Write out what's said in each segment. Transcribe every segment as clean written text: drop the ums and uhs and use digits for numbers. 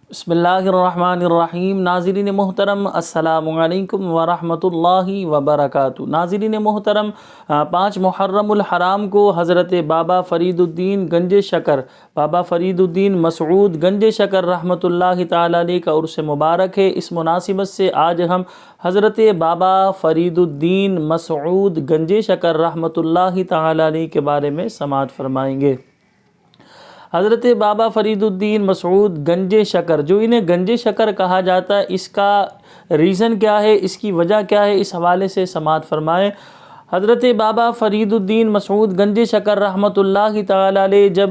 بسم اللہ الرحمن الرحیم۔ ناظرین محترم السلام علیکم ورحمۃ اللہ وبرکاتہ۔ ناظرین محترم، 5 محرم الحرام کو حضرت بابا فرید الدین گنج شکر، بابا فرید الدین مسعود گنج شکر رحمۃ اللہ تعالی علیہ کا عرس مبارک ہے۔ اس مناسبت سے آج ہم حضرت بابا فرید الدین مسعود گنج شکر رحمۃ اللہ تعالی علیہ کے بارے میں سماعت فرمائیں گے۔ حضرت بابا فرید الدین مسعود گنج شکر، جو انہیں گنج شکر کہا جاتا ہے، اس کا ریزن کیا ہے، اس کی وجہ کیا ہے، اس حوالے سے سماعت فرمائیں۔ حضرت بابا فرید الدین مسعود گنج شکر رحمۃ اللہ تعالی علیہ جب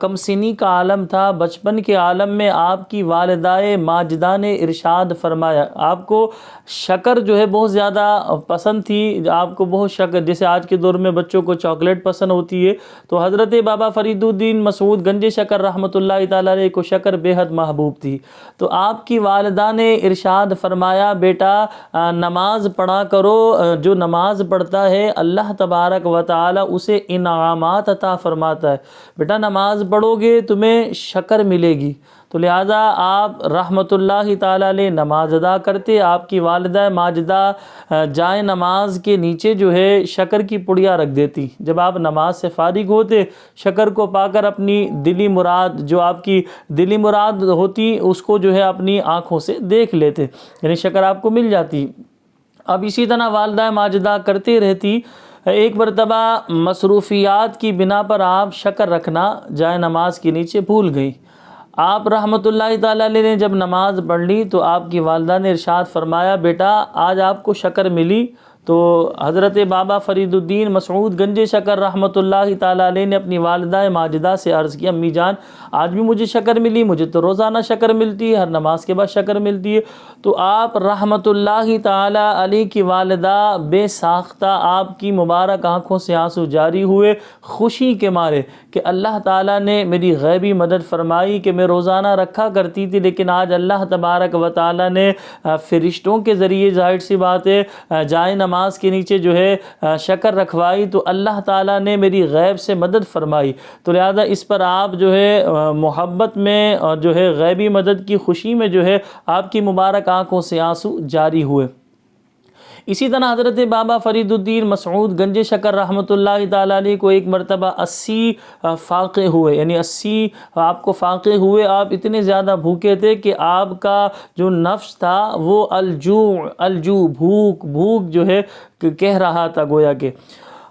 کم سنی کا عالم تھا، بچپن کے عالم میں آپ کی والدہ ماجدہ نے ارشاد فرمایا، آپ کو شکر جو ہے بہت زیادہ پسند تھی، آپ کو بہت شکر، جیسے آج کے دور میں بچوں کو چاکلیٹ پسند ہوتی ہے، تو حضرت بابا فرید الدین مسعود گنج شکر رحمۃ اللہ تعالی علیہ کو شکر بے حد محبوب تھی۔ تو آپ کی والدہ نے ارشاد فرمایا، بیٹا نماز پڑھا کرو، جو نماز پڑھتا ہے اللہ تبارک و تعالی اسے انعامات عطا فرماتا ہے، بیٹا نماز پڑھو گے تمہیں شکر ملے گی۔ تو لہٰذا آپ رحمۃ اللہ تعالی علیہ نماز ادا کرتے، آپ کی والدہ ماجدہ جائے نماز کے نیچے جو ہے شکر کی پڑیا رکھ دیتی، جب آپ نماز سے فارغ ہوتے شکر کو پا کر اپنی دلی مراد، جو آپ کی دلی مراد ہوتی، اس کو جو ہے اپنی آنکھوں سے دیکھ لیتے، یعنی شکر آپ کو مل جاتی۔ اب اسی طرح والدہ ماجدہ کرتے رہتی، ایک مرتبہ مصروفیات کی بنا پر آپ شکر رکھنا جائے نماز کے نیچے بھول گئی۔ آپ رحمۃ اللہ تعالی علیہ نے جب نماز پڑھ لی تو آپ کی والدہ نے ارشاد فرمایا، بیٹا آج آپ کو شکر ملی۔ تو حضرت بابا فرید الدین مسعود گنج شکر رحمۃ اللہ تعالی علیہ نے اپنی والدہ ماجدہ سے عرض کیا، امی جان آج بھی مجھے شکر ملی، مجھے تو روزانہ شکر ملتی ہے، ہر نماز کے بعد شکر ملتی ہے۔ تو آپ رحمۃ اللہ تعالی علیہ کی والدہ بے ساختہ، آپ کی مبارک آنکھوں سے آنسو جاری ہوئے خوشی کے مارے کہ اللہ تعالیٰ نے میری غیبی مدد فرمائی، کہ میں روزانہ رکھا کرتی تھی لیکن آج اللہ تبارک و تعالیٰ نے فرشتوں کے ذریعے ظاہر سی بات ہے جائے نماز کے نیچے جو ہے شکر رکھوائی، تو اللہ تعالیٰ نے میری غیب سے مدد فرمائی۔ تو لہذا اس پر آپ جو ہے محبت میں اور جو ہے غیبی مدد کی خوشی میں جو ہے آپ کی مبارک آنکھوں سے آنسو جاری ہوئے۔ اسی طرح حضرت بابا فرید الدین مسعود گنج شکر رحمۃ اللہ تعالی علیہ کو ایک مرتبہ 80 فاقے ہوئے، یعنی 80 آپ کو فاقے ہوئے، آپ اتنے زیادہ بھوکے تھے کہ آپ کا جو نفس تھا وہ الجوع بھوک جو ہے کہہ رہا تھا، گویا کہ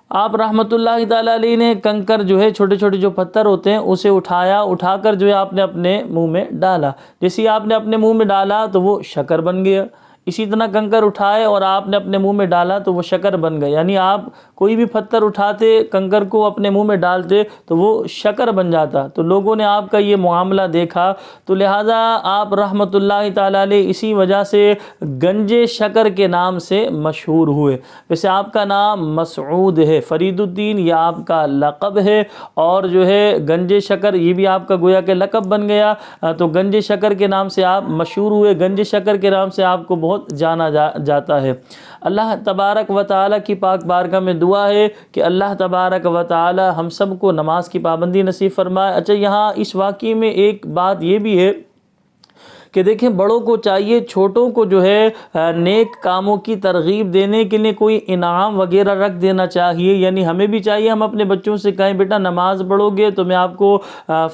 آپ رحمۃ اللہ تعالی علیہ نے کنکر جو ہے چھوٹے چھوٹے جو پتھر ہوتے ہیں اسے اٹھا کر جو ہے آپ نے اپنے منہ میں ڈالا، جیسے آپ نے اپنے منہ میں ڈالا تو وہ شکر بن گیا۔ اسی طرح کنکر اٹھائے اور آپ نے اپنے منہ میں ڈالا تو وہ شکر بن گیا، یعنی آپ کوئی بھی پتھر اٹھاتے کنکر کو اپنے منہ میں ڈالتے تو وہ شکر بن جاتا۔ تو لوگوں نے آپ کا یہ معاملہ دیکھا، تو لہٰذا آپ رحمۃ اللہ تعالی علیہ اسی وجہ سے گنج شکر کے نام سے مشہور ہوئے۔ ویسے آپ کا نام مسعود ہے، فرید الدین یہ آپ کا لقب ہے، اور جو ہے گنج شکر یہ بھی آپ کا گویا کہ لقب بن گیا، تو گنج شکر کے نام سے آپ مشہور ہوئے، گنج شکر کے نام سے آپ کو بہت جانا جاتا ہے۔ اللہ تبارک و تعالی کی پاک بارگاہ میں دعا ہے کہ اللہ تبارک و تعالی ہم سب کو نماز کی پابندی نصیب فرمائے۔ اچھا، یہاں اس واقعے میں ایک بات یہ بھی ہے کہ دیکھیں بڑوں کو چاہیے چھوٹوں کو جو ہے نیک کاموں کی ترغیب دینے کے لیے کوئی انعام وغیرہ رکھ دینا چاہیے، یعنی ہمیں بھی چاہیے ہم اپنے بچوں سے کہیں بیٹا نماز پڑھو گے تو میں آپ کو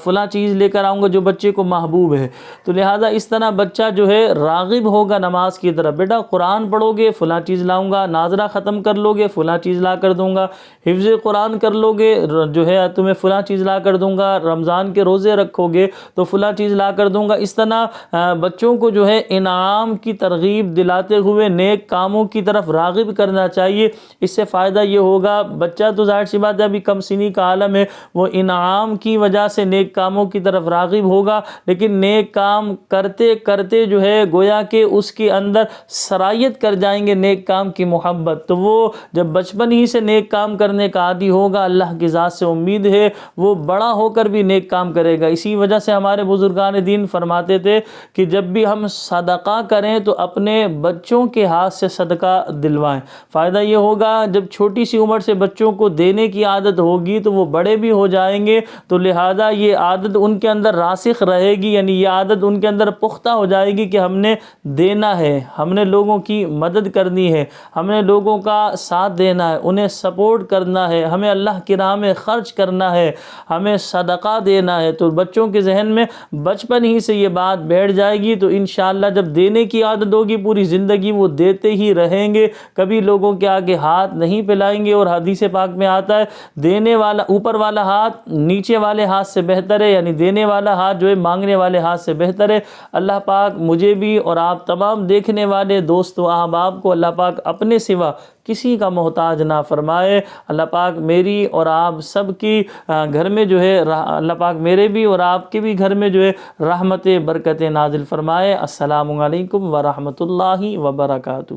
فلاں چیز لے کر آؤں گا جو بچے کو محبوب ہے۔ تو لہٰذا اس طرح بچہ جو ہے راغب ہوگا نماز کی طرف، بیٹا قرآن پڑھو گے فلاں چیز لاؤں گا، ناظرہ ختم کر لو گے فلاں چیز لا کر دوں گا، حفظ قرآن کر لو گے جو ہے تمہیں فلاں چیز لا کر دوں گا، رمضان کے روزے رکھو گے تو فلاں چیز لا کر دوں گا۔ اس طرح بچوں کو جو ہے انعام کی ترغیب دلاتے ہوئے نیک کاموں کی طرف راغب کرنا چاہیے۔ اس سے فائدہ یہ ہوگا، بچہ تو ظاہر سی بات ہے ابھی کم سنی کا عالم ہے، وہ انعام کی وجہ سے نیک کاموں کی طرف راغب ہوگا، لیکن نیک کام کرتے کرتے جو ہے گویا کہ اس کے اندر سرایت کر جائیں گے نیک کام کی محبت، تو وہ جب بچپن ہی سے نیک کام کرنے کا عادی ہوگا، اللہ کی ذات سے امید ہے وہ بڑا ہو کر بھی نیک کام کرے گا۔ اسی وجہ سے ہمارے بزرگان دین فرماتے تھے کہ جب بھی ہم صدقہ کریں تو اپنے بچوں کے ہاتھ سے صدقہ دلوائیں۔ فائدہ یہ ہوگا جب چھوٹی سی عمر سے بچوں کو دینے کی عادت ہوگی تو وہ بڑے بھی ہو جائیں گے، تو لہٰذا یہ عادت ان کے اندر راسخ رہے گی، یعنی یہ عادت ان کے اندر پختہ ہو جائے گی کہ ہم نے دینا ہے، ہم نے لوگوں کی مدد کرنی ہے، ہم نے لوگوں کا ساتھ دینا ہے، انہیں سپورٹ کرنا ہے، ہمیں اللہ کی راہ میں خرچ کرنا ہے، ہمیں صدقہ دینا ہے۔ تو بچوں کے ذہن میں بچپن ہی سے یہ بات بیٹھ جائے گی، تو انشاءاللہ جب دینے کی عادت ہوگی پوری زندگی وہ دیتے ہی رہیں گے، کبھی لوگوں کے آگے ہاتھ نہیں پھیلائیں گے۔ اور حدیث پاک میں آتا ہے دینے والا اوپر والا ہاتھ نیچے والے ہاتھ سے بہتر ہے، یعنی دینے والا ہاتھ جو ہے مانگنے والے ہاتھ سے بہتر ہے۔ اللہ پاک مجھے بھی اور آپ تمام دیکھنے والے دوست و احباب کو اللہ پاک اپنے سوا کسی کا محتاج نہ فرمائے۔ اللہ پاک میری اور آپ سب کی گھر میں جو ہے اللہ پاک میرے بھی اور آپ کے بھی گھر میں جو ہے رحمت برکت نازل فرمائے۔ السلام علیکم ورحمۃ اللہ وبرکاتہ۔